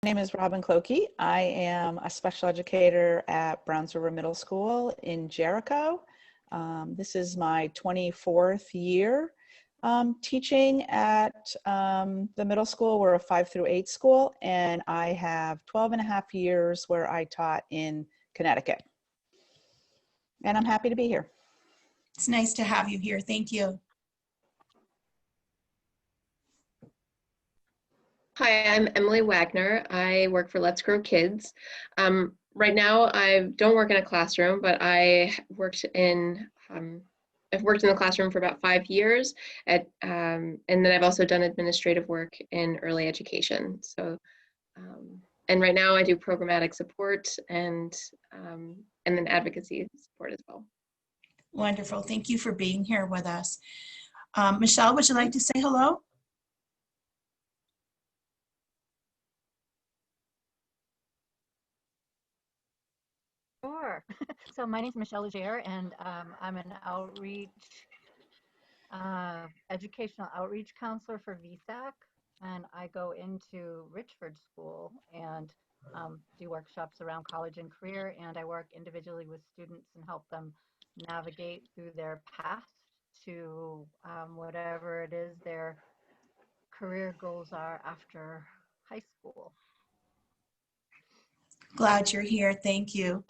My name is Robin Clokey. I am a special educator at Browns River Middle School in Jericho. This is my 24th year teaching at the middle school. We're a 5 through 8 school, and I have 12 and a half years where I taught in Connecticut. And I'm happy to be here. It's nice to have you here. Thank you. Hi, I'm Emily Wagner. I work for Let's Grow Kids. Right now, I don't work in a classroom, but I've worked in the classroom for about 5 years, and then I've also done administrative work in early education. So, and right now I do programmatic support and then advocacy support as well. Wonderful. Thank you for being here with us. Michelle, would you like to say hello? Sure. So my name is Michelle Legere, and I'm an educational outreach counselor for VSAC, and I go into Richford School and do workshops around college and career, and I work individually with students and help them navigate through their path to whatever it is their career goals are after high school. Glad you're here. Thank you.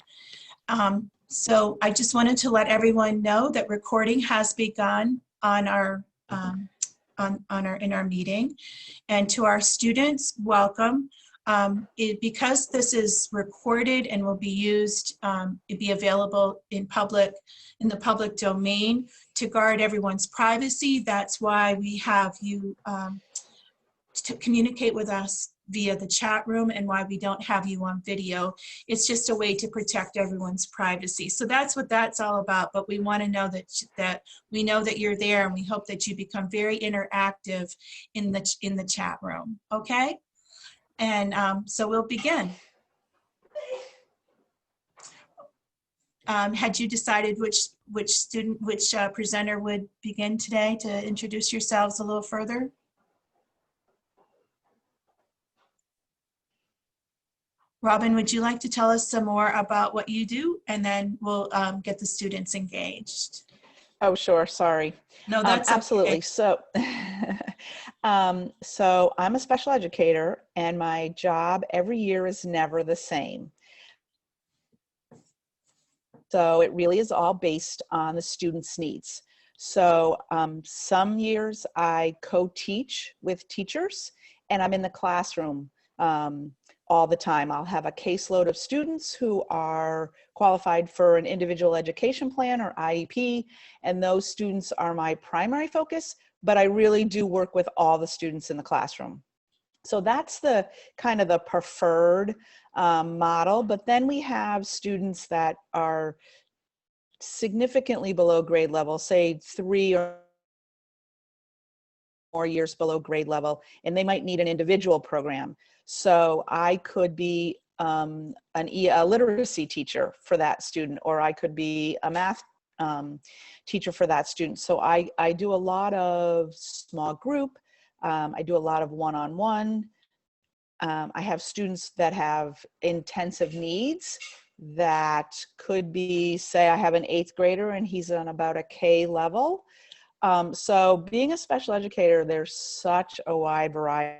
So I just wanted to let everyone know that recording has begun on our in our meeting, and to our students, welcome. Because this is recorded and will be used, it'll be available in the public domain to guard everyone's privacy. That's why we have you to communicate with us via the chat room, and why we don't have you on video. It's just a way to protect everyone's privacy. So that's what that's all about. But we want to know that we know that you're there, and we hope that you become very interactive in the chat room. Okay, and so we'll begin. Had you decided which presenter would begin today to introduce yourselves a little further? Robin, would you like to tell us some more about what you do, and then we'll get the students engaged? Oh, sure. Sorry. No, that's absolutely. Okay. So, so I'm a special educator, and my job every year is never the same. So it really is all based on the students' needs. So some years I co-teach with teachers, and I'm in the classroom all the time. I'll have a caseload of students who are qualified for an individual education plan or IEP, and those students are my primary focus, but I really do work with all the students in the classroom. So that's the kind of the preferred model, but then we have students that are significantly below grade level, say 3 or more years below grade level, and they might need an individual program. So I could be a literacy teacher for that student, or I could be a math teacher for that student. So I do a lot of small group. I do a lot of one-on-one. I have students that have intensive needs that could be, say I have an 8th grader and he's on about a K level. So being a special educator, there's such a wide variety,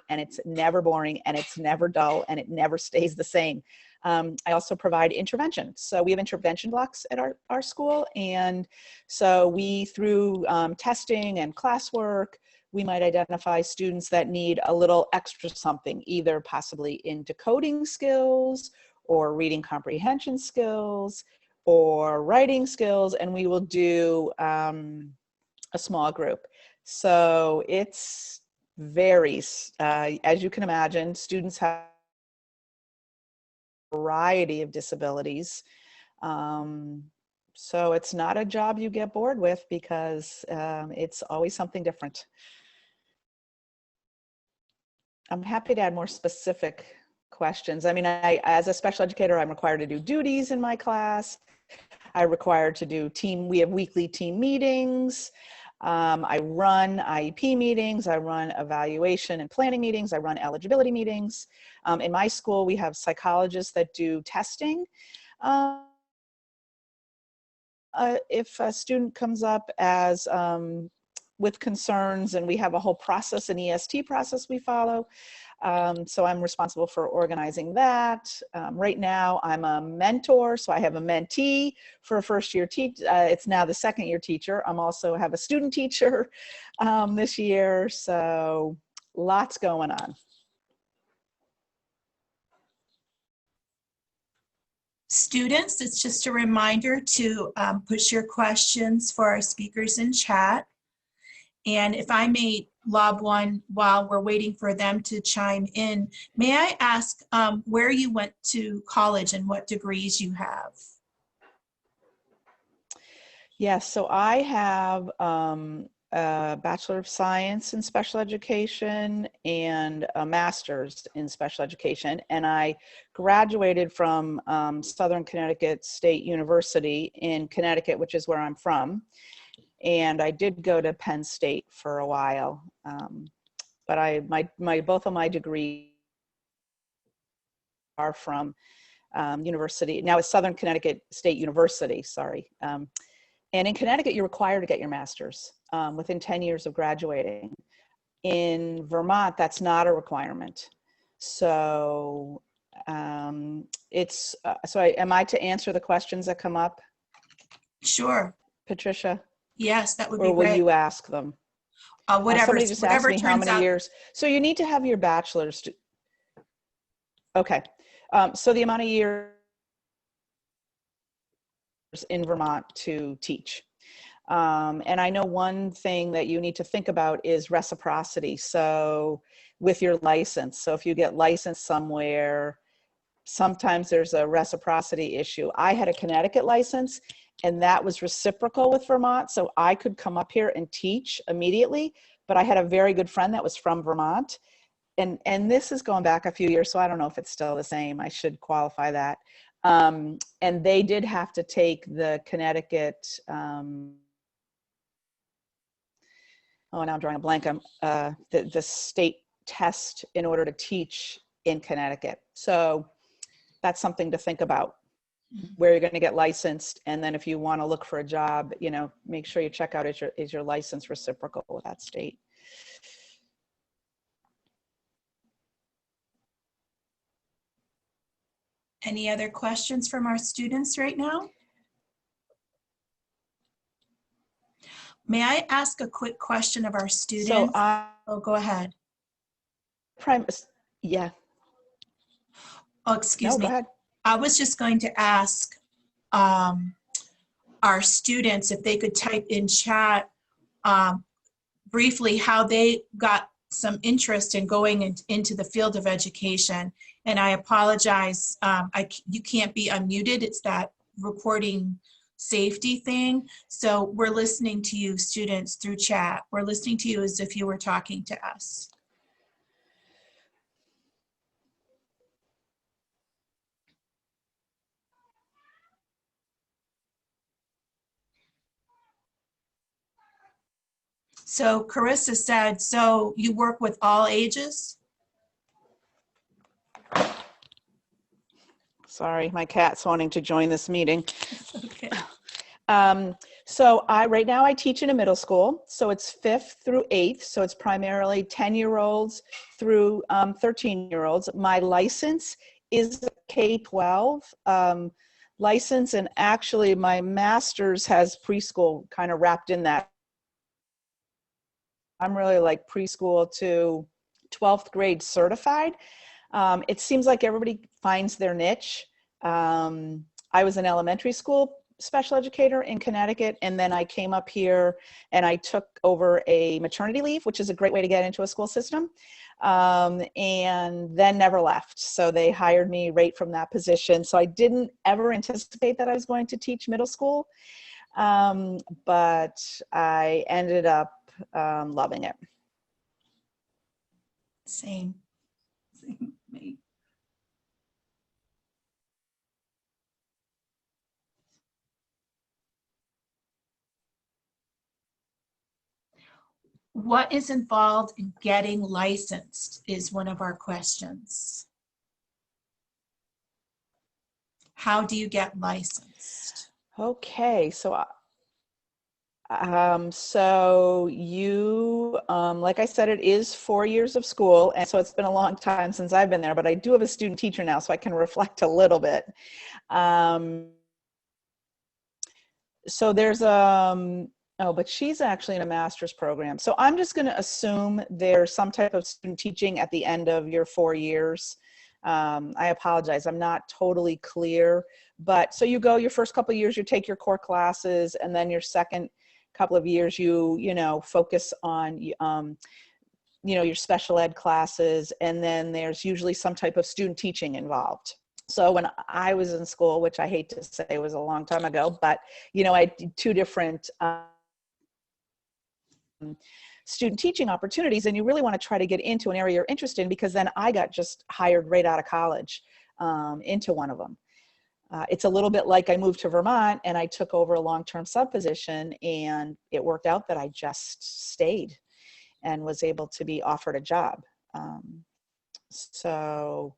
and it's never boring, and it's never dull, and it never stays the same. I also provide intervention. So we have intervention blocks at our school, and so we, through testing and classwork, we might identify students that need a little extra something, either possibly in decoding skills or reading comprehension skills or writing skills, and we will do a small group. So it's varies. As you can imagine, students have a variety of disabilities. So it's not a job you get bored with, because it's always something different. I'm happy to add more specific questions. I mean, as a special educator, I'm required to do duties in my class. I'm required to do we have weekly team meetings. I run IEP meetings, I run evaluation and planning meetings, I run eligibility meetings. In my school, we have psychologists that do testing. If a student comes up as with concerns, and we have a whole process, an EST process we follow. So I'm responsible for organizing that. Right now I'm a mentor, so I have a mentee for a first year teacher. It's now the second year teacher. I'm also have a student teacher this year, so lots going on. Students, it's just a reminder to push your questions for our speakers in chat. And if I may lob one while we're waiting for them to chime in, may I ask where you went to college and what degrees you have? Yes, so I have a Bachelor of Science in Special Education and a Master's in Special Education. And I graduated from Southern Connecticut State University in Connecticut, which is where I'm from. And I did go to Penn State for a while. But both of my degrees are from university. Now it's Southern Connecticut State University, sorry. And in Connecticut, you're required to get your master's within 10 years of graduating. In Vermont, that's not a requirement. So am I to answer the questions that come up? Sure. Patricia? Yes, that would be Or will great. you ask them? Somebody just asked me how many years. So you need to have your bachelor's. Okay. So the amount of years in Vermont to teach. And I know one thing that you need to think about is reciprocity. So with your license, so if you get licensed somewhere, sometimes there's a reciprocity issue. I had a Connecticut license and that was reciprocal with Vermont. So I could come up here and teach immediately, but I had a very good friend that was from Vermont. And this is going back a few years, so I don't know if it's still the same. I should qualify that. And they did have to take the Connecticut, oh, now I'm drawing a blank, the state test in order to teach in Connecticut. So that's something to think about, where you're going to get licensed. And then if you want to look for a job, you know, make sure you check out, is your license reciprocal with that state? Any other questions from our students right now? May I ask a quick question of our students? Oh, go ahead. Yeah. Oh, excuse me. Go ahead. I was just going to ask our students if they could type in chat briefly how they got some interest in going into the field of education. And I apologize, you can't be unmuted. It's that recording safety thing. So we're listening to you, students, through chat. We're listening to you as if you were talking to us. So Carissa said, so you work with all ages? Sorry, my cat's wanting to join this meeting. Okay. So right now I teach in a middle school, so it's 5th through 8th, so it's primarily 10-year-olds through 13-year-olds. My license is a K-12 license, and actually my master's has preschool kind of wrapped in that. I'm really like preschool to 12th grade certified. It seems like everybody finds their niche. I was an elementary school special educator in Connecticut, and then I came up here and I took over a maternity leave, which is a great way to get into a school system, and then never left. So they hired me right from that position. So I didn't ever anticipate that I was going to teach middle school, but I ended up loving it. Same me. What is involved in getting licensed is one of our questions. How do you get licensed? Okay, so you, like I said, it is 4 years of school, and so it's been a long time since I've been there, but I do have a student teacher now, so I can reflect a little bit. So there's, oh, but she's actually in a master's program. So I'm just gonna assume there's some type of student teaching at the end of your 4 years. I apologize, I'm not totally clear, but so you go your first couple of years, you take your core classes, and then your second couple of years, you know, focus on, you know, your special ed classes, and then there's usually some type of student teaching involved. So when I was in school, which I hate to say was a long time ago, but, you know, I did 2 different student teaching opportunities, and you really want to try to get into an area you're interested in, because then I got just hired right out of college into one of them. It's a little bit like I moved to Vermont and I took over a long-term sub position, and it worked out that I just stayed and was able to be offered a job. So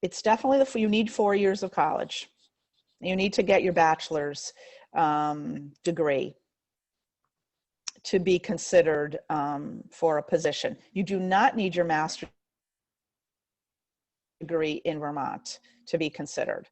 it's definitely you need 4 years of college. You need to get your bachelor's degree to be considered for a position. You do not need your master's degree in Vermont to be considered.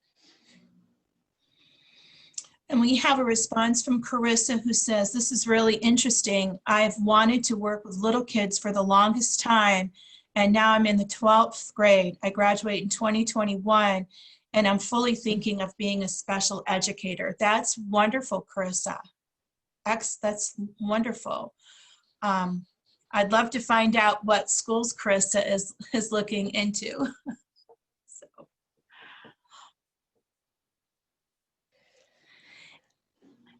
And we have a response from Carissa who says, this is really interesting. I've wanted to work with little kids for the longest time, and now I'm in the 12th grade. I graduate in 2021, and I'm fully thinking of being a special educator. That's wonderful, Carissa. That's wonderful. I'd love to find out what schools Carissa is looking into. So.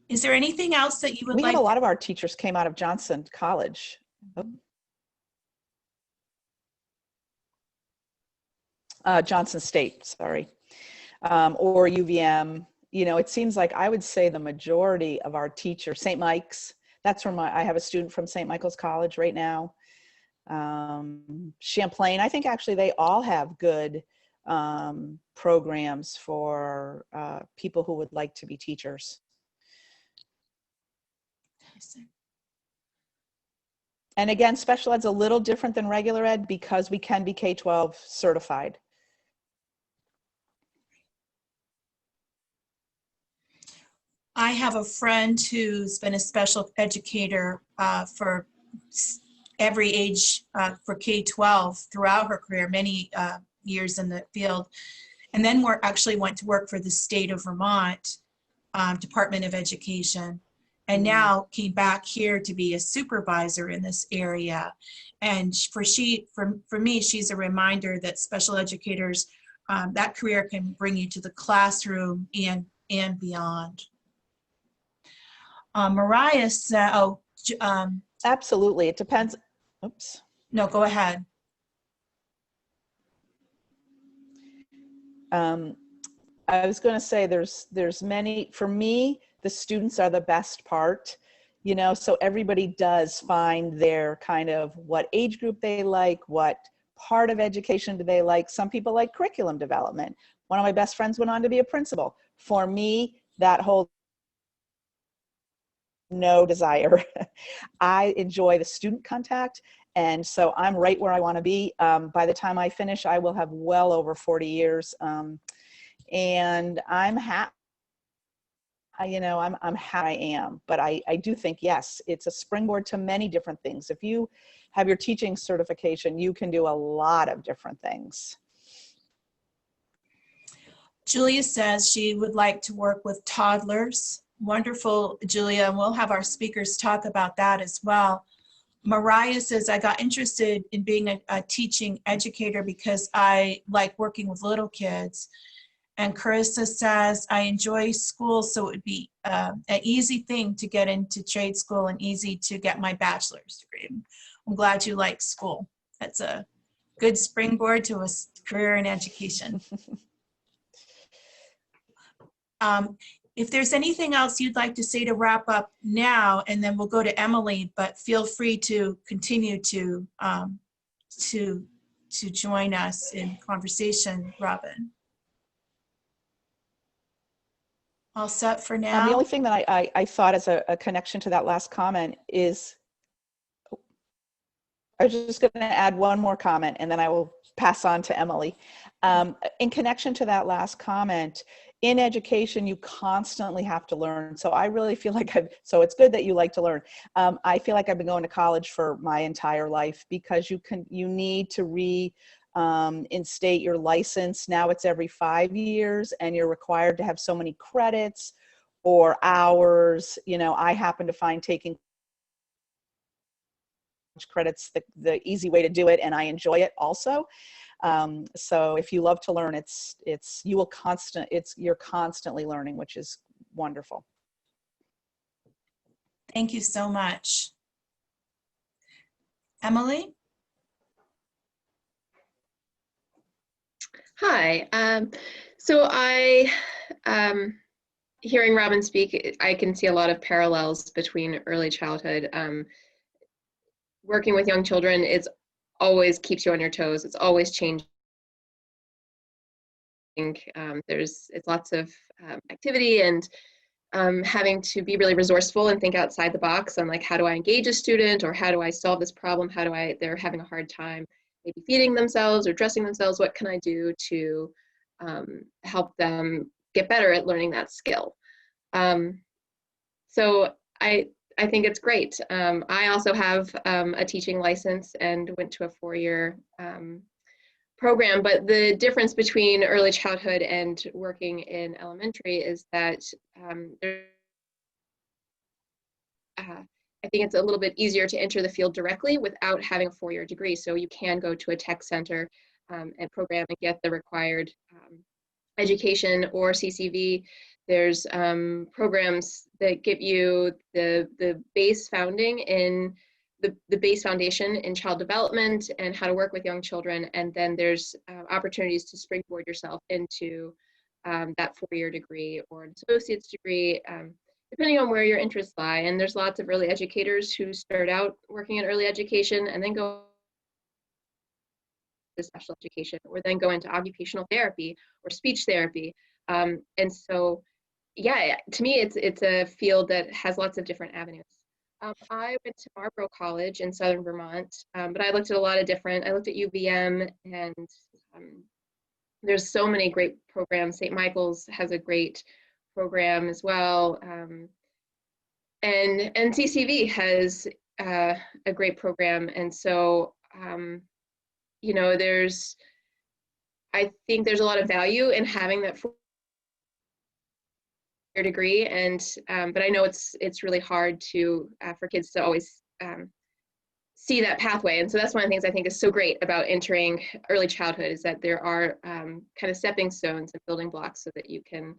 Is there anything else that you would like? We have a lot of our teachers came out of Johnson College. Johnson State, sorry, or UVM. You know, it seems like I would say the majority of our teachers, St. Mike's, that's where I have a student from St. Michael's College right now. Champlain, I think actually they all have good programs for people who would like to be teachers. And again, special ed's a little different than regular ed because we can be K-12 certified. I have a friend who's been a special educator for every age for K-12 throughout her career, many years in the field, and then actually went to work for the state of Vermont Department of Education, and now came back here to be a supervisor in this area. And for me, she's a reminder that special educators, that career can bring you to the classroom and beyond. Mariah said, absolutely, it depends. Oops. No, go ahead. I was going to say there's many, for me, the students are the best part, you know, so everybody does find their kind of what age group they like, what part of education do they like. Some people like curriculum development. One of my best friends went on to be a principal. For me, that whole no desire. I enjoy the student contact, and so I'm right where I want to be. By the time I finish, I will have well over 40 years, and I'm happy. You know, I'm happy I am, but I do think, yes, it's a springboard to many different things. If you have your teaching certification, you can do a lot of different things. Julia says she would like to work with toddlers. Wonderful, Julia, and we'll have our speakers talk about that as well. Mariah says, I got interested in being a teaching educator because I like working with little kids. And Carissa says, I enjoy school, so it would be an easy thing to get into trade school and easy to get my bachelor's degree. I'm glad you like school. That's a good springboard to a career in education. If there's anything else you'd like to say to wrap up now, and then we'll go to Emily, but feel free to continue to join us in conversation, Robin. All set for now? The only thing that I thought as a connection to that last comment is, I was just going to add one more comment and then I will pass on to Emily. In connection to that last comment, in education, you constantly have to learn. So I really feel like so it's good that you like to learn. I feel like I've been going to college for my entire life because you need to reinstate your license. Now it's every 5 years and you're required to have so many credits or hours. You know, I happen to find taking credits the easy way to do it, and I enjoy it also. So if you love to learn, you're constantly learning, which is wonderful. Thank you so much. Emily? Hi. So hearing Robin speak, I can see a lot of parallels between early childhood. Working with young children, it's always keeps you on your toes. It's always changing. It's lots of activity and having to be really resourceful and think outside the box on like, how do I engage a student, or how do I solve this problem? They're having a hard time maybe feeding themselves or dressing themselves. What can I do to help them get better at learning that skill? So I think it's great. I also have a teaching license and went to a 4-year program, but the difference between early childhood and working in elementary is that I think it's a little bit easier to enter the field directly without having a 4-year degree. So you can go to a tech center and program and get the required education or CCV. There's programs that give you the base founding in the base foundation in child development and how to work with young children. And then there's opportunities to springboard yourself into that 4-year degree or an associate's degree, depending on where your interests lie. And there's lots of early educators who start out working in early education and then go to special education, or then go into occupational therapy or speech therapy. And so, yeah, to me, it's a field that has lots of different avenues. I went to Marlborough College in Southern Vermont, but I looked at a lot of I looked at UVM, and there's so many great programs. St. Michael's has a great program as well. And CCV has a great program. And so, you know, I think there's a lot of value in having that 4-year degree, and but I know it's really hard for kids to always see that pathway. And so that's one of the things I think is so great about entering early childhood, is that there are kind of stepping stones and building blocks so that you can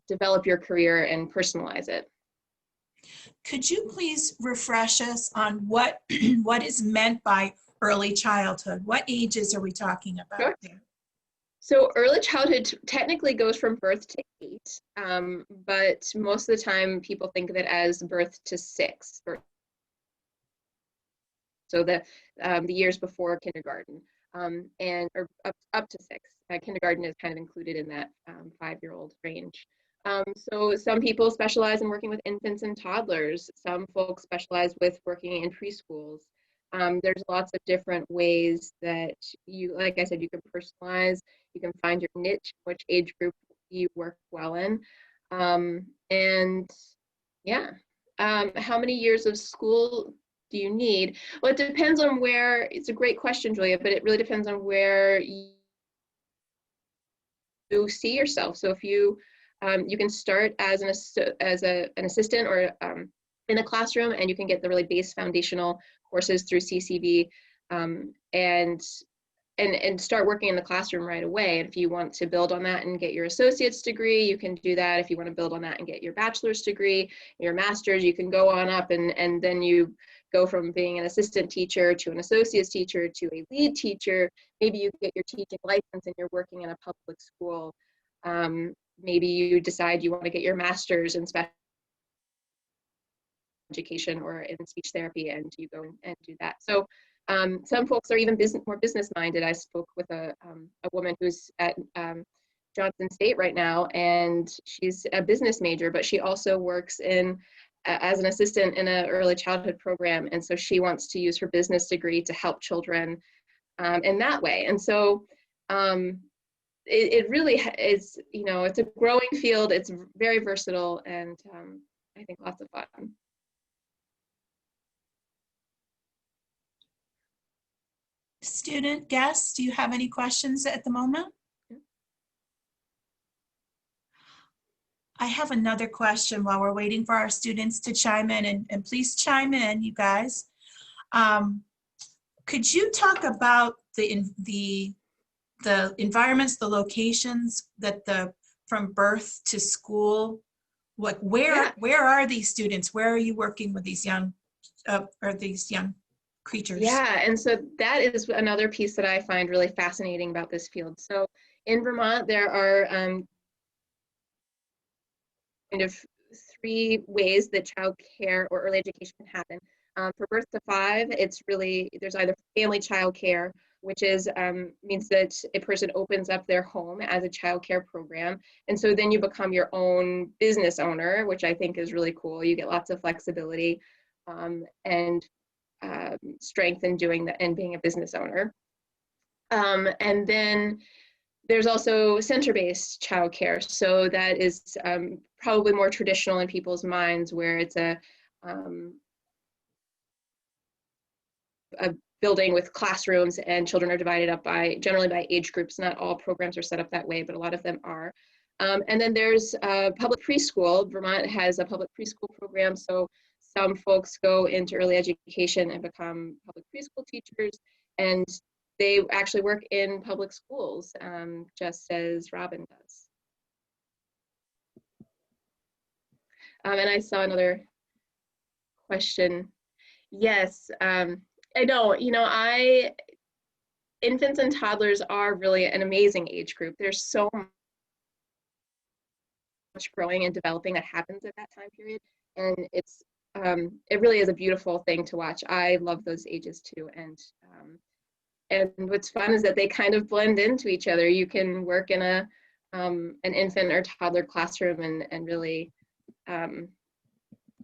develop your career and personalize it. Could you please refresh us on what is meant by early childhood? What ages are we talking about? Sure. There? So early childhood technically goes from birth to 8, but most of the time people think of it as birth to 6. So the years before kindergarten, or up to 6. Kindergarten is kind of included in that 5-year-old range. So some people specialize in working with infants and toddlers. Some folks specialize with working in preschools. There's lots of different ways that like I said, you can personalize, you can find your niche, which age group you work well in. And yeah, how many years of school do you need? Well, it depends on where. It's a great question, Julia, but it really depends on where you see yourself. So if you can start as an assistant or in a classroom, and you can get the really base foundational courses through CCV, and start working in the classroom right away. And if you want to build on that and get your associate's degree, you can do that. If you want to build on that and get your bachelor's degree, your master's, you can go on up, and then you go from being an assistant teacher to an associate's teacher to a lead teacher. Maybe you get your teaching license and you're working in a public school. maybe you decide you want to get your master's in special education or in speech therapy, and you go and do that. So some folks are even more business minded. I spoke with a woman who's at Johnson State right now, and she's a business major, but she also works in as an assistant in an early childhood program, and so she wants to use her business degree to help children in that way. And so it really is, you know, it's a growing field. It's very versatile, and I think lots of fun. Student guests, do you have any questions at the moment? I have another question while we're waiting for our students to chime in, and please chime in, you guys. Could you talk about the environments, the locations that from birth to school, where are these students? Where are you working with these young creatures? Yeah, and so that is another piece that I find really fascinating about this field. So in Vermont, there are kind of 3 ways that child care or early education can happen. For birth to 5, it's really, there's either family child care, which is means that a person opens up their home as a child care program. And so then you become your own business owner, which I think is really cool. You get lots of flexibility and strength in doing that and being a business owner. And then there's also center-based childcare. So that is probably more traditional in people's minds, where it's a building with classrooms and children are divided up generally by age groups. Not all programs are set up that way, but a lot of them are. And then there's public preschool. Vermont has a public preschool program. So some folks go into early education and become public preschool teachers, and they actually work in public schools, just as Robin does. And I saw another question. Yes, I know, infants and toddlers are really an amazing age group. There's so much growing and developing that happens at that time period. And it really is a beautiful thing to watch. I love those ages too. And what's fun is that they kind of blend into each other. You can work in an infant or toddler classroom and really,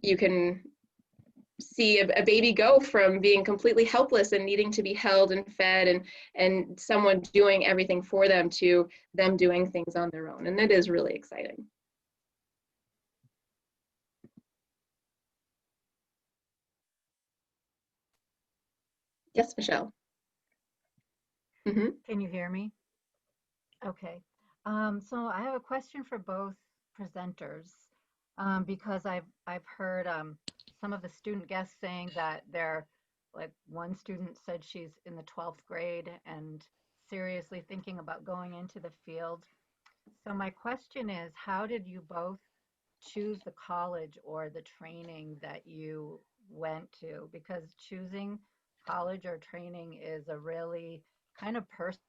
you can see a baby go from being completely helpless and needing to be held and fed and someone doing everything for them to them doing things on their own. And it is really exciting. Yes, Michelle. Mm-hmm. Can you hear me? Okay. So I have a question for both presenters because I've heard some of the student guests saying that they're, like, one student said she's in the 12th grade and seriously thinking about going into the field. So my question is, how did you both choose the college or the training that you went to? Because choosing college or training is a really kind of personal,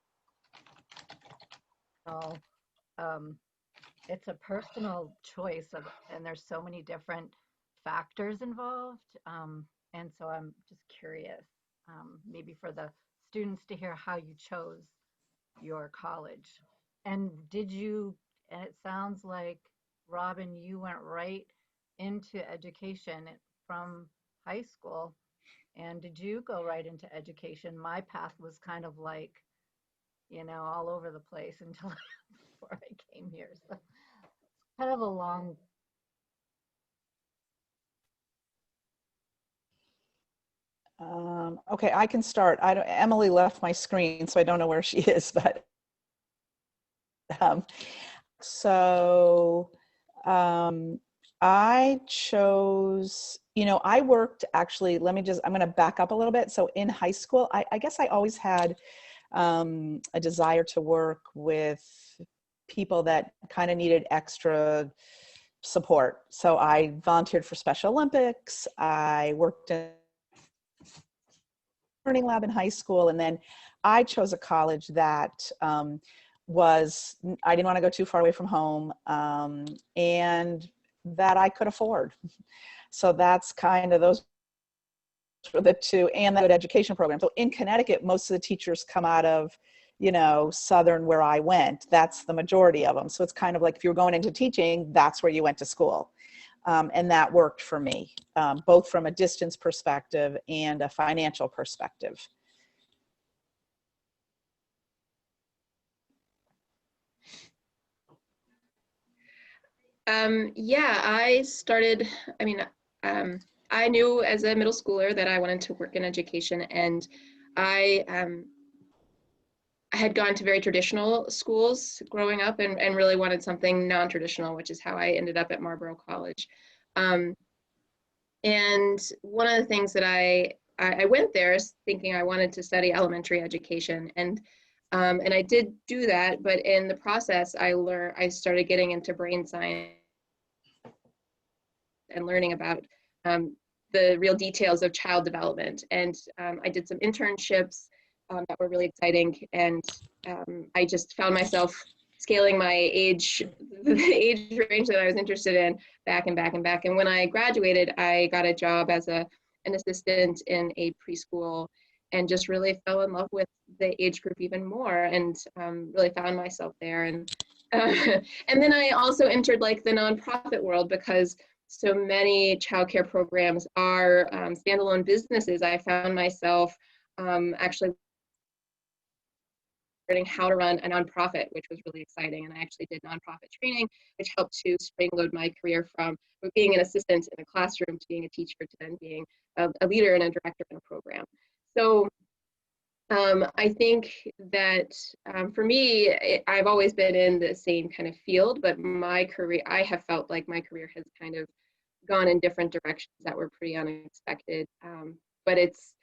it's a personal choice and there's so many different factors involved. And so I'm just curious, maybe for the students to hear how you chose your college. And and it sounds like, Robin, you went right into education from high school. And did you go right into education? My path was kind of like, all over the place until before I came here. So kind of a long. Okay, I can start. Emily left my screen, so I don't know where she is, but I chose, I worked actually, I'm going to back up a little bit. So in high school, I guess I always had a desire to work with people that kind of needed extra support. So I volunteered for Special Olympics. I worked in learning lab in high school, and then I chose a college that was, I didn't want to go too far away from home, and that I could afford. So that's kind of those for the two, and the good education program. So in Connecticut, most of the teachers come out of, Southern, where I went. That's the majority of them. So it's kind of like if you're going into teaching, that's where you went to school. And that worked for me, both from a distance perspective and a financial perspective. Yeah, I knew as a middle schooler that I wanted to work in education, and I had gone to very traditional schools growing up and really wanted something non-traditional, which is how I ended up at Marlborough College. And one of the things that I went there thinking I wanted to study elementary education, and I did do that, but in the process, I started getting into brain science and learning about the real details of child development. And I did some internships that were really exciting, and I just found myself scaling my the age range that I was interested in, back and back and back. And when I graduated, I got a job as an assistant in a preschool, and just really fell in love with the age group even more, and really found myself there. And and then I also entered like the nonprofit world, because so many childcare programs are standalone businesses. I found myself actually learning how to run a nonprofit, which was really exciting. And I actually did nonprofit training, which helped to springload my career from being an assistant in a classroom to being a teacher to then being a leader and a director in a program. So I think that for me, I've always been in the same kind of field, but my career, I have felt like my career has kind of gone in different directions that were pretty unexpected. But it's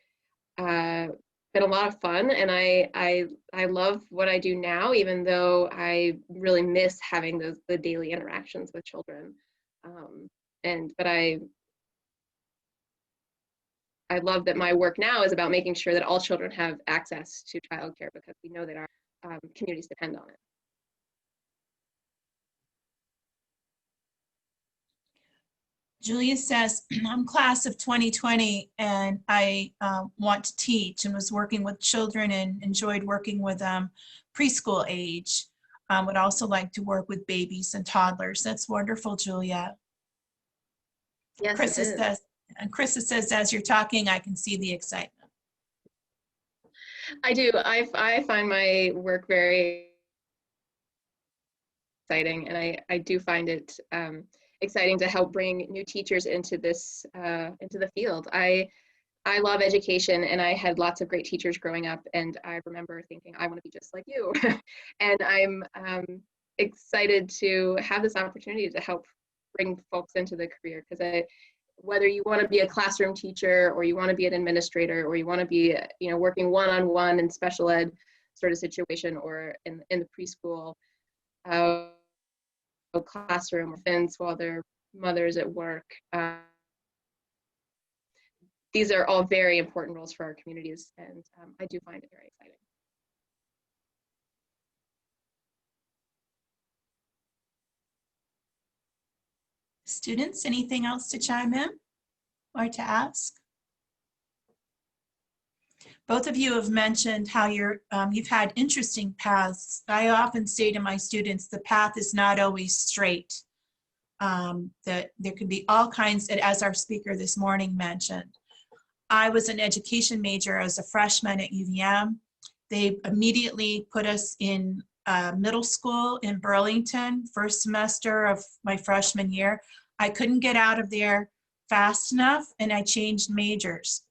been a lot of fun, and I love what I do now, even though I really miss having the daily interactions with children. But I love that my work now is about making sure that all children have access to childcare, because we know that our communities depend on it. Julia says, I'm class of 2020, and I want to teach, and was working with children and enjoyed working with preschool age. Would also like to work with babies and toddlers. That's wonderful, Julia. Yes, Krista says, as you're talking, I can see the excitement. I do. I find my work very exciting, and I do find it exciting to help bring new teachers into the field. I love education, and I had lots of great teachers growing up, and I remember thinking, I want to be just like you. And I'm excited to have this opportunity to help bring folks into the career, because whether you want to be a classroom teacher, or you want to be an administrator, or you want to be working one-on-one in special ed sort of situation, or in the preschool classroom, infants while their mothers at work. These are all very important roles for our communities, and I do find it very exciting. Students, anything else to chime in or to ask? Both of you have mentioned how you've had interesting paths. I often say to my students, the path is not always straight. That there can be all kinds, as our speaker this morning mentioned. I was an education major as a freshman at UVM. They immediately put us in middle school in Burlington, first semester of my freshman year. I couldn't get out of there fast enough, and I changed majors.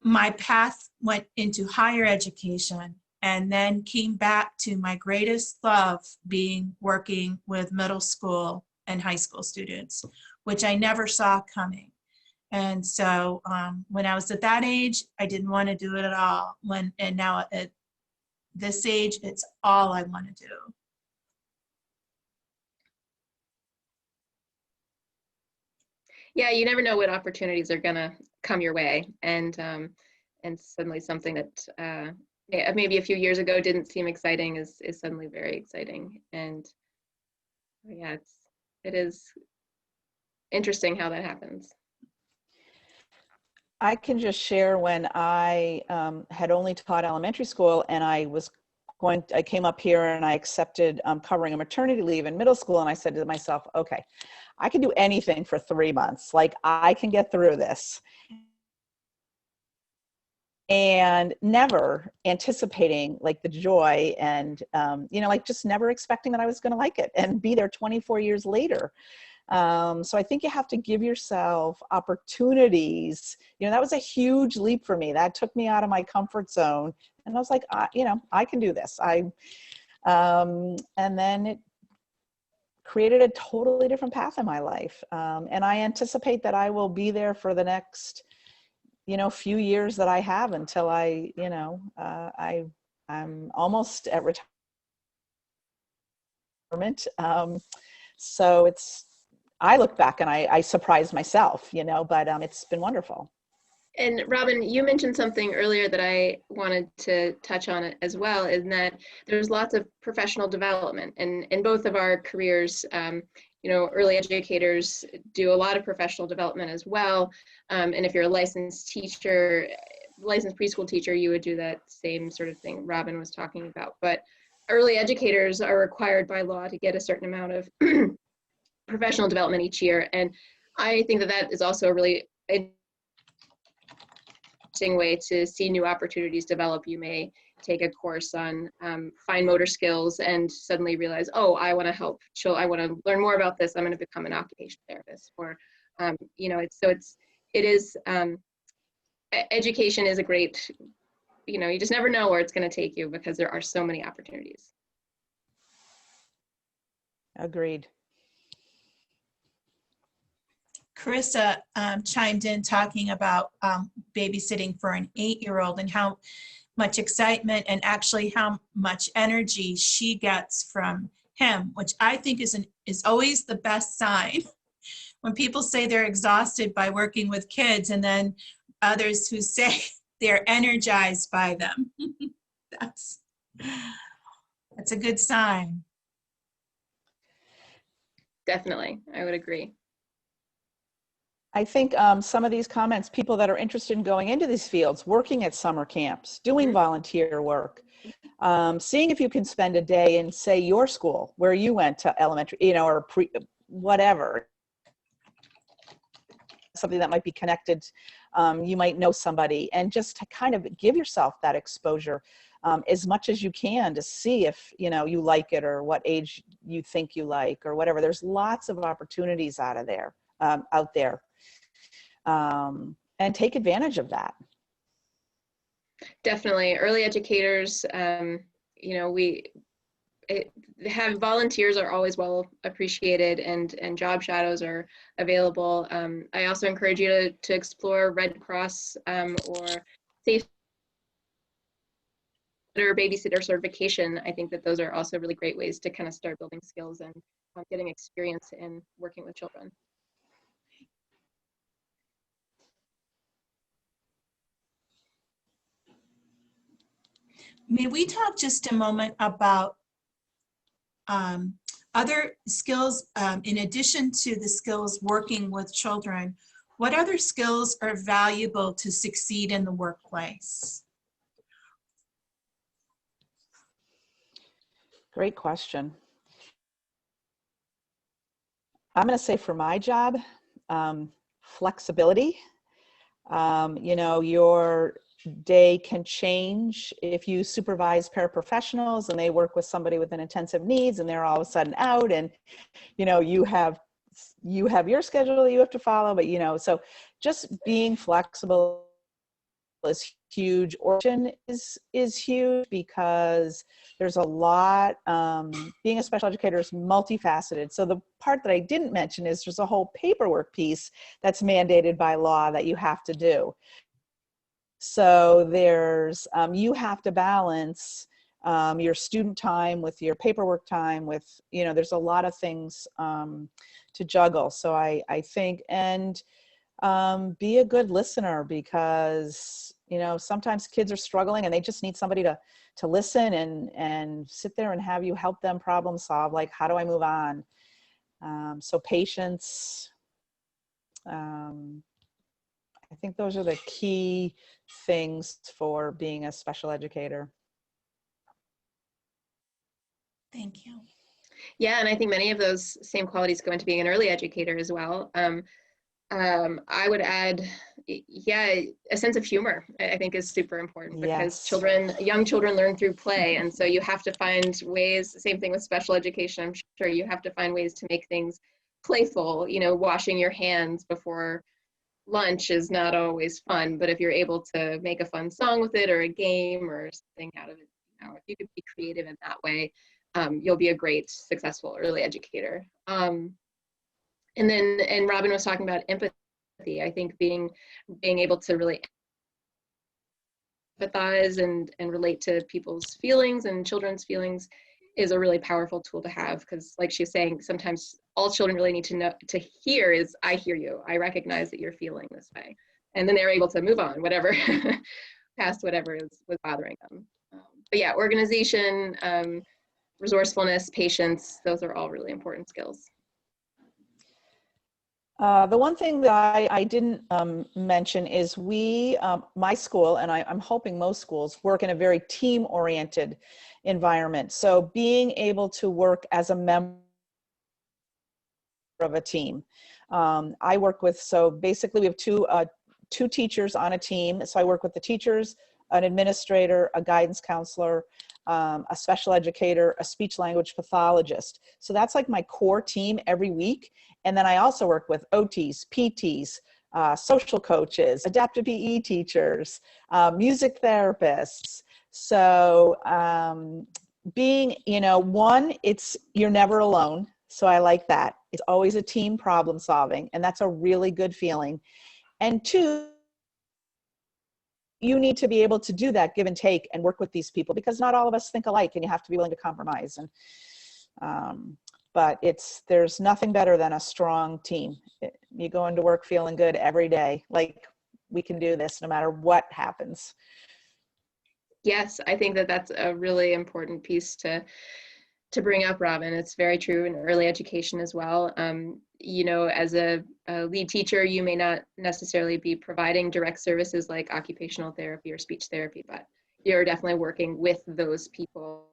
My path went into higher education, and then came back to my greatest love, being working with middle school and high school students, which I never saw coming. And so when I was at that age, I didn't want to do it at all. And now at this age, it's all I want to do. Yeah, you never know what opportunities are gonna come your way, and suddenly something that maybe a few years ago didn't seem exciting is suddenly very exciting. And yeah, it is interesting how that happens. I can just share when I had only taught elementary school, and I came up here and I accepted covering a maternity leave in middle school, and I said to myself, okay, I can do anything for 3 months. Like, I can get through this. And never anticipating like the joy and, like just never expecting that I was going to like it and be there 24 years later. So I think you have to give yourself opportunities. That was a huge leap for me. That took me out of my comfort zone. And I was like, I can do this. And then it created a totally different path in my life. And I anticipate that I will be there for the next, few years that I have until I'm almost at retirement. So I look back and I surprised myself, but it's been wonderful. And Robin, you mentioned something earlier that I wanted to touch on it as well, is that there's lots of professional development and in both of our careers. Early educators do a lot of professional development as well. And if you're a licensed teacher, licensed preschool teacher, you would do that same sort of thing Robin was talking about. But early educators are required by law to get a certain amount of professional development each year. And I think that is also a really interesting way to see new opportunities develop. You may take a course on fine motor skills and suddenly realize, oh, I want to help children. I want to learn more about this. I'm going to become an occupational therapist. Or, education is a great, you just never know where it's going to take you because there are so many opportunities. Agreed. Carissa chimed in talking about babysitting for an 8-year-old and how much excitement and actually how much energy she gets from him, which I think is always the best sign. When people say they're exhausted by working with kids, and then others who say they're energized by them. That's a good sign. Definitely, I would agree. I think some of these comments, people that are interested in going into these fields, working at summer camps, doing volunteer work, seeing if you can spend a day in, say, your school where you went to elementary, or whatever, something that might be connected. You might know somebody, and just to kind of give yourself that exposure as much as you can to see if, you like it or what age you think you like or whatever. There's lots of opportunities out there. And take advantage of that. Definitely. Early educators, volunteers are always well appreciated, and job shadows are available. I also encourage you to explore Red Cross or Safe or babysitter certification. I think that those are also really great ways to kind of start building skills and getting experience in working with children. May we talk just a moment about other skills, in addition to the skills working with children? What other skills are valuable to succeed in the workplace? Great question. I'm going to say for my job, flexibility. Your day can change if you supervise paraprofessionals and they work with somebody with an intensive needs and they're all of a sudden out, and you have your schedule that you have to follow, but so just being flexible is huge. Origin is huge because there's a lot, being a special educator is multifaceted. So the part that I didn't mention is there's a whole paperwork piece that's mandated by law that you have to do. So there's, you have to balance your student time with your paperwork time with, there's a lot of things to juggle. So I think, and be a good listener, because You know, sometimes kids are struggling and they just need somebody to listen and sit there and have you help them problem solve. Like, how do I move on? So patience. I think those are the key things for being a special educator. Thank you. Yeah, and I think many of those same qualities go into being an early educator as well. I would add, yeah, a sense of humor, I think is super important, because Yes. young children learn through play. And so you have to find ways, same thing with special education, I'm sure you have to find ways to make things playful. You know, washing your hands before lunch is not always fun, but if you're able to make a fun song with it or a game or something out of it, you know, if you could be creative in that way, you'll be a great, successful early educator. And Robin was talking about empathy. I think being able to really empathize and relate to people's feelings and children's feelings is a really powerful tool to have, because like she's saying, sometimes all children really need to hear is, I hear you, I recognize that you're feeling this way. And then they're able to move on, whatever, past whatever was bothering them. But yeah, organization, resourcefulness, patience, those are all really important skills. The one thing that I didn't mention is my school, and I'm hoping most schools, work in a very team-oriented environment. So being able to work as a member of a team. I work with, so basically we have two teachers on a team. So I work with the teachers, an administrator, a guidance counselor, a special educator, a speech language pathologist. So that's like my core team every week. And then I also work with OTs, PTs, social coaches, adaptive PE teachers, music therapists. So being, you know, one, you're never alone. So I like that. It's always a team problem solving, and that's a really good feeling. And two, you need to be able to do that give and take and work with these people, because not all of us think alike, and you have to be willing to compromise. And but there's nothing better than a strong team. You go into work feeling good every day, like we can do this no matter what happens. Yes, I think that that's a really important piece to bring up, Robin. It's very true in early education as well. You know, as a lead teacher, you may not necessarily be providing direct services like occupational therapy or speech therapy, but you're definitely working with those people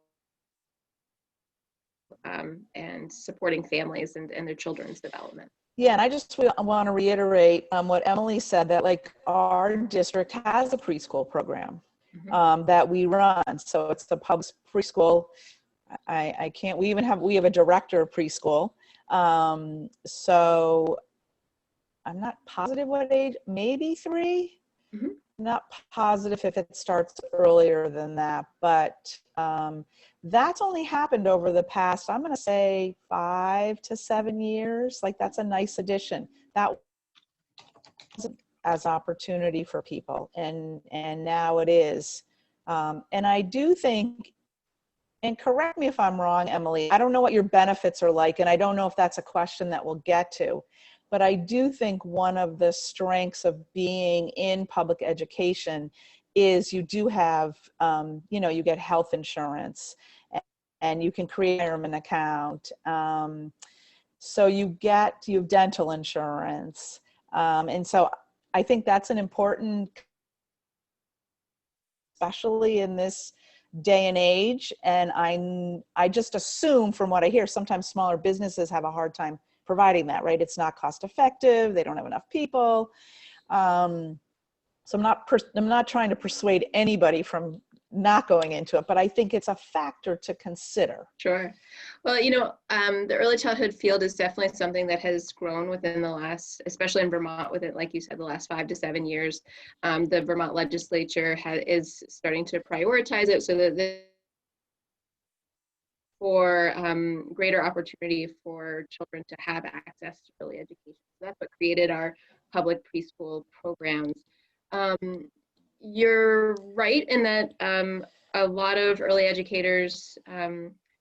and supporting families and their children's development. Yeah, and I just want to reiterate what Emily said, that like our district has a preschool program that we run. So it's the public preschool. We have a director of preschool. So I'm not positive what age, maybe 3. Mm-hmm. Not positive if it starts earlier than that, but that's only happened over the past, I'm going to say 5 to 7 years. Like, that's a nice addition. That wasn't as opportunity for people, and now it is. And I do think, and correct me if I'm wrong, Emily, I don't know what your benefits are like, and I don't know if that's a question that we'll get to, but I do think one of the strengths of being in public education is you do have, you know, you get health insurance, and you can create a retirement account. So you have dental insurance. And so I think that's an important, especially in this day and age. And I just assume from what I hear, sometimes smaller businesses have a hard time providing that, right? It's not cost effective. They don't have enough people. So I'm not trying to persuade anybody from not going into it, but I think it's a factor to consider. Sure. Well, you know, the early childhood field is definitely something that has grown within the last, especially in Vermont, within, like you said, the last 5 to 7 years. The Vermont legislature is starting to prioritize it so that for greater opportunity for children to have access to early education. So that's what created our public preschool programs. You're right in that a lot of early educators,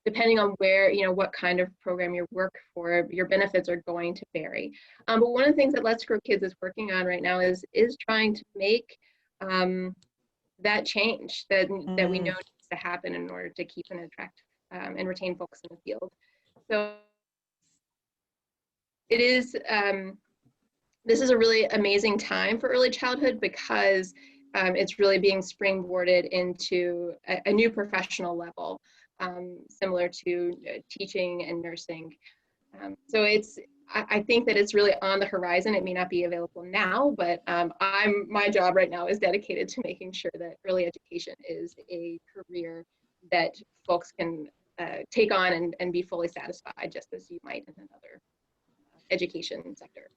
depending on where, you know, what kind of program you work for, your benefits are going to vary. But one of the things that Let's Grow Kids is working on right now is trying to make that change that we know needs to happen in order to keep and attract and retain folks in the field. So it is, this is a really amazing time for early childhood because it's really being springboarded into a new professional level, similar to teaching and nursing. So I think that it's really on the horizon. It may not be available now, but my job right now is dedicated to making sure that early education is a career that folks can take on and be fully satisfied, just as you might in another education sector.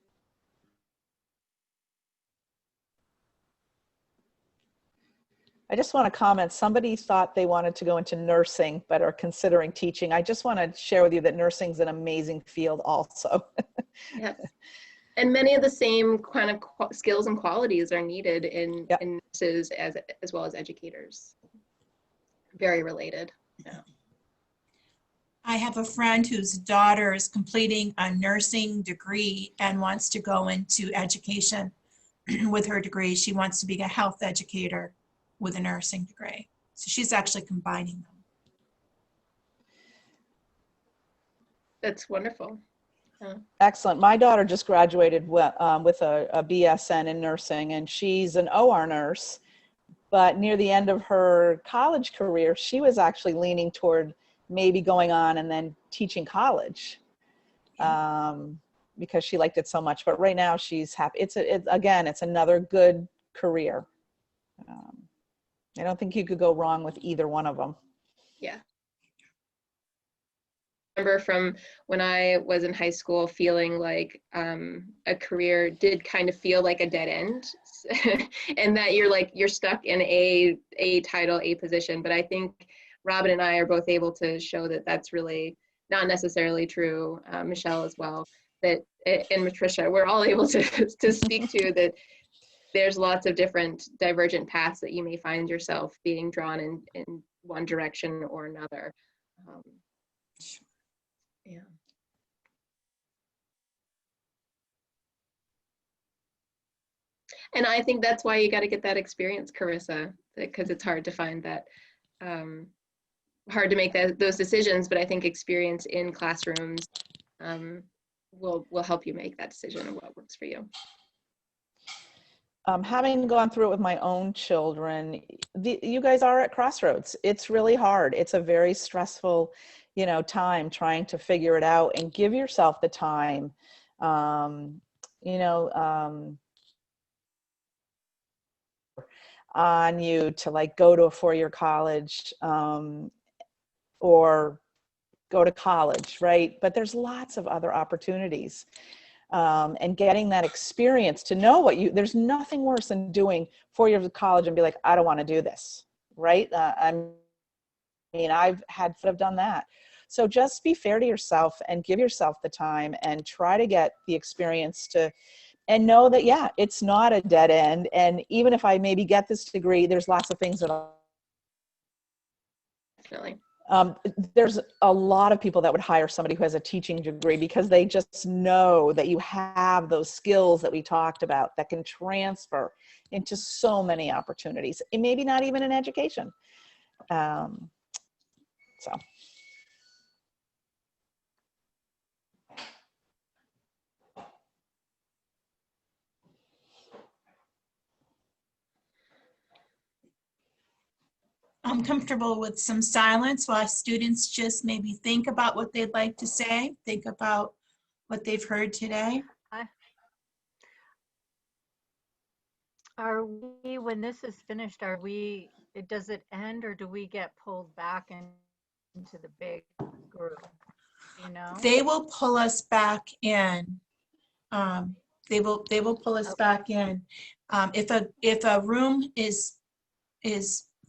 I just want to comment, somebody thought they wanted to go into nursing, but are considering teaching. I just want to share with you that nursing is an amazing field also. Yes. And many of the same kind of skills and qualities are needed in, yep. in nurses as well as educators. Very related. Yeah. I have a friend whose daughter is completing a nursing degree and wants to go into education with her degree. She wants to be a health educator with a nursing degree. So she's actually combining them. That's wonderful. Excellent. My daughter just graduated with a BSN in nursing, and she's an OR nurse. But near the end of her college career, she was actually leaning toward maybe going on and then teaching college because she liked it so much. But right now she's happy. Again, it's another good career. I don't think you could go wrong with either one of them. Yeah. I remember from when I was in high school feeling like a career did kind of feel like a dead end and that you're stuck in a title, a position. But I think Robin and I are both able to show that that's really not necessarily true. Michelle as well, that, and Patricia, we're all able to speak to that there's lots of different divergent paths that you may find yourself being drawn in one direction or another. Yeah. And I think that's why you got to get that experience, Carissa, because it's hard to find that, hard to make those decisions, but I think experience in classrooms will help you make that decision of what works for you. Having gone through it with my own children, you guys are at crossroads. It's really hard. It's a very stressful, time trying to figure it out, and give yourself the time, on you to like go to a four-year college or go to college, right? But there's lots of other opportunities. And getting that experience to know there's nothing worse than doing 4 years of college and be like, I don't want to do this, right? I've done that. So just be fair to yourself and give yourself the time and try to get the experience and know that, yeah, it's not a dead end. And even if I maybe get this degree, there's lots of things that Definitely. There's a lot of people that would hire somebody who has a teaching degree because they just know that you have those skills that we talked about that can transfer into so many opportunities, and maybe not even in education. So. I'm comfortable with some silence while students just maybe think about what they'd like to say, think about what they've heard today. Are we, when this is finished, does it end, or do we get pulled back into the big group? They will pull us back in. They will pull us back in. If a room is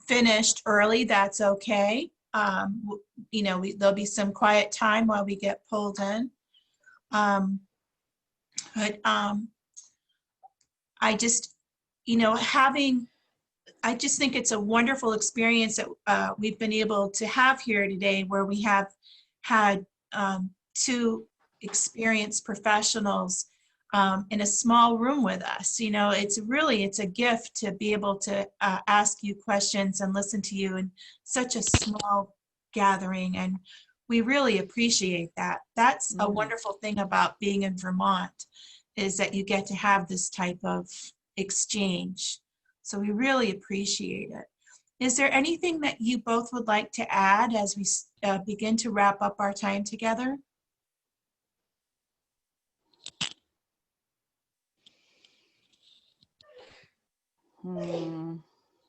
finished early, that's okay. There'll be some quiet time while we get pulled in. I just think it's a wonderful experience that we've been able to have here today, where we have had two experienced professionals in a small room with us. You know, it's a gift to be able to ask you questions and listen to you in such a small gathering. And we really appreciate that. That's a wonderful thing about being in Vermont, is that you get to have this type of exchange. So we really appreciate it. Is there anything that you both would like to add as we begin to wrap up our time together?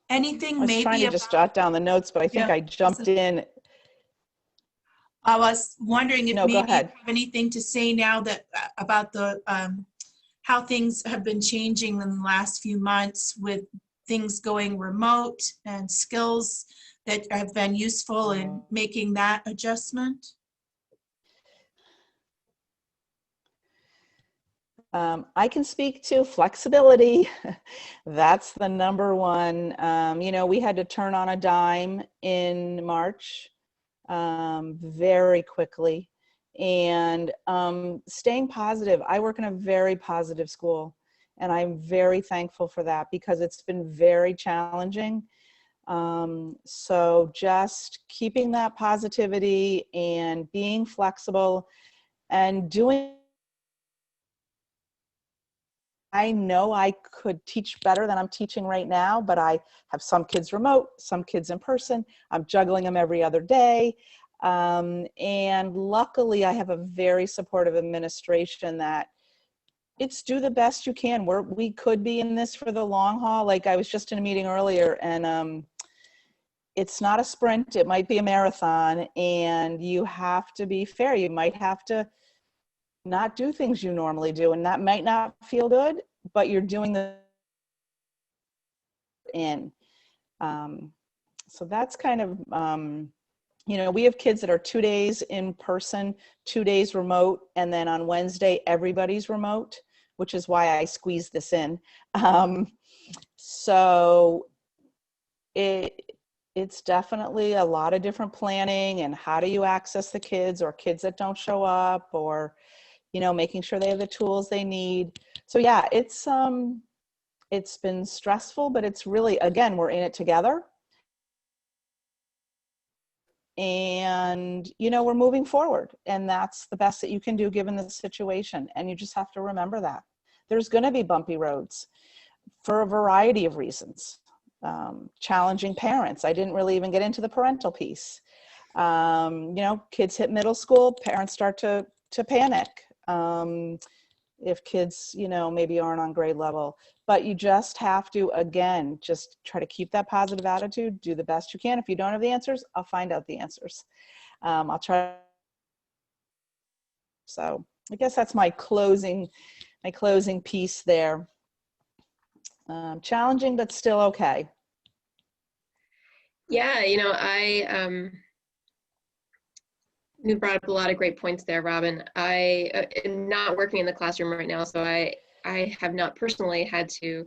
Anything I was maybe trying to just jot down the notes, but I think I jumped in. I was wondering if No, go maybe you ahead. have anything to say now that about the how things have been changing in the last few months with things going remote and skills that have been useful in making that adjustment? I can speak to flexibility. That's the number one. You know, we had to turn on a dime in March very quickly. And staying positive. I work in a very positive school, and I'm very thankful for that because it's been very challenging. So just keeping that positivity and being flexible and doing. I know I could teach better than I'm teaching right now, but I have some kids remote, some kids in person. I'm juggling them every other day. And luckily, I have a very supportive administration that it's do the best you can. We could be in this for the long haul. Like I was just in a meeting earlier, and it's not a sprint. It might be a marathon, and you have to be fair. You might have to not do things you normally do, and that might not feel good, but you're doing the in. So that's kind of, you know, we have kids that are 2 days in person, 2 days remote, and then on Wednesday, everybody's remote, which is why I squeezed this in. So it's definitely a lot of different planning, and how do you access the kids or kids that don't show up, or, you know, making sure they have the tools they need. So yeah, it's been stressful, but it's really, again, we're in it together. And, you know, we're moving forward, and that's the best that you can do given the situation. And you just have to remember that there's going to be bumpy roads for a variety of reasons. Challenging parents. I didn't really even get into the parental piece. You know, kids hit middle school, parents start to panic. If kids, you know, maybe aren't on grade level, but you just have to, again, just try to keep that positive attitude, do the best you can. If you don't have the answers, I'll find out the answers. I'll try. So I guess that's my closing piece there. Challenging, but still okay. Yeah, you know, you brought up a lot of great points there, Robin. I am not working in the classroom right now, so I have not personally had to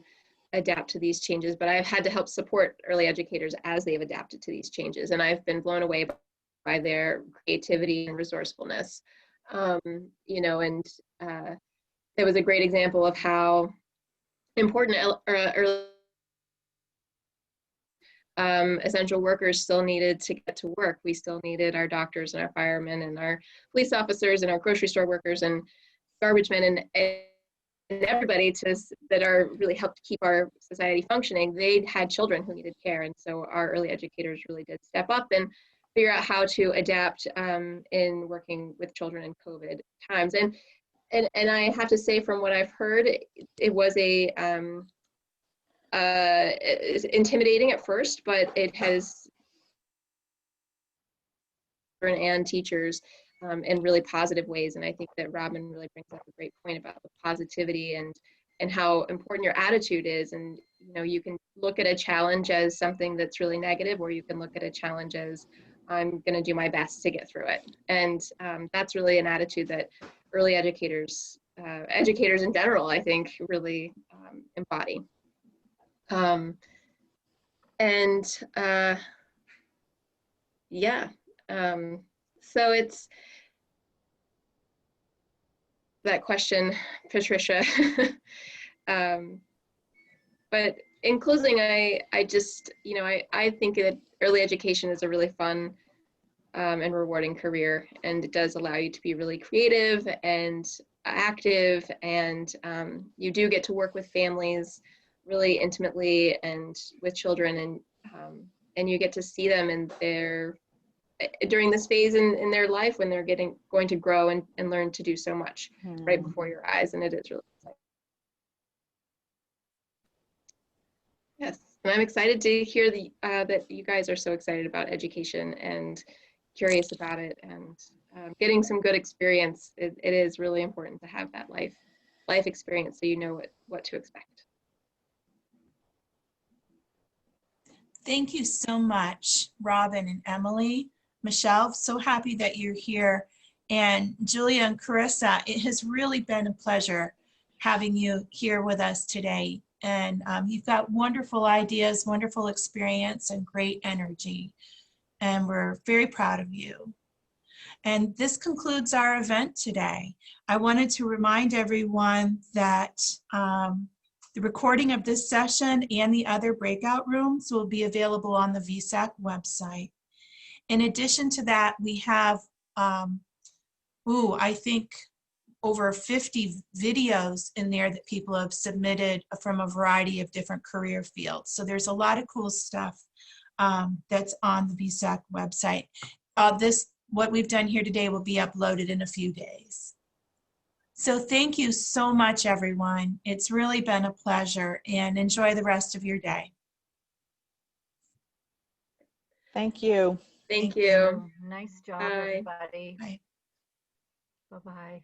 adapt to these changes, but I've had to help support early educators as they've adapted to these changes. And I've been blown away by their creativity and resourcefulness. You know, and it was a great example of how important early essential workers still needed to get to work. We still needed our doctors and our firemen and our police officers and our grocery store workers and garbage men and everybody that are really helped keep our society functioning. They had children who needed care, and so our early educators really did step up and figure out how to adapt in working with children in COVID times. And I have to say, from what I've heard, it was it's intimidating at first, but it has and teachers in really positive ways. And I think that Robin really brings up a great point about the positivity and how important your attitude is. And, you know, you can look at a challenge as something that's really negative, or you can look at a challenge as I'm going to do my best to get through it. And that's really an attitude that early educators in general, I think, really embody. Yeah, so that question, Patricia. But in closing, I just, I think that early education is a really fun and rewarding career, and it does allow you to be really creative and active, and you do get to work with families really intimately and with children, and you get to see them in their during this phase in their life when they're going to grow and learn to do so much right before your eyes, and it is really exciting. Yes, and I'm excited to hear that you guys are so excited about education and curious about it, and getting some good experience. It is really important to have that life experience so you know what to expect. Thank you so much, Robin and Emily. Michelle, so happy that you're here. And Julia and Carissa, it has really been a pleasure having you here with us today. And you've got wonderful ideas, wonderful experience, and great energy. And we're very proud of you. And this concludes our event today. I wanted to remind everyone that the recording of this session and the other breakout rooms will be available on the VSAC website. In addition to that, we have, I think over 50 videos in there that people have submitted from a variety of different career fields. So there's a lot of cool stuff that's on the VSAC website. What we've done here today will be uploaded in a few days. So thank you so much, everyone. It's really been a pleasure, and enjoy the rest of your day. Thank you. Thank you. Nice job, Bye. everybody. Bye. Bye-bye.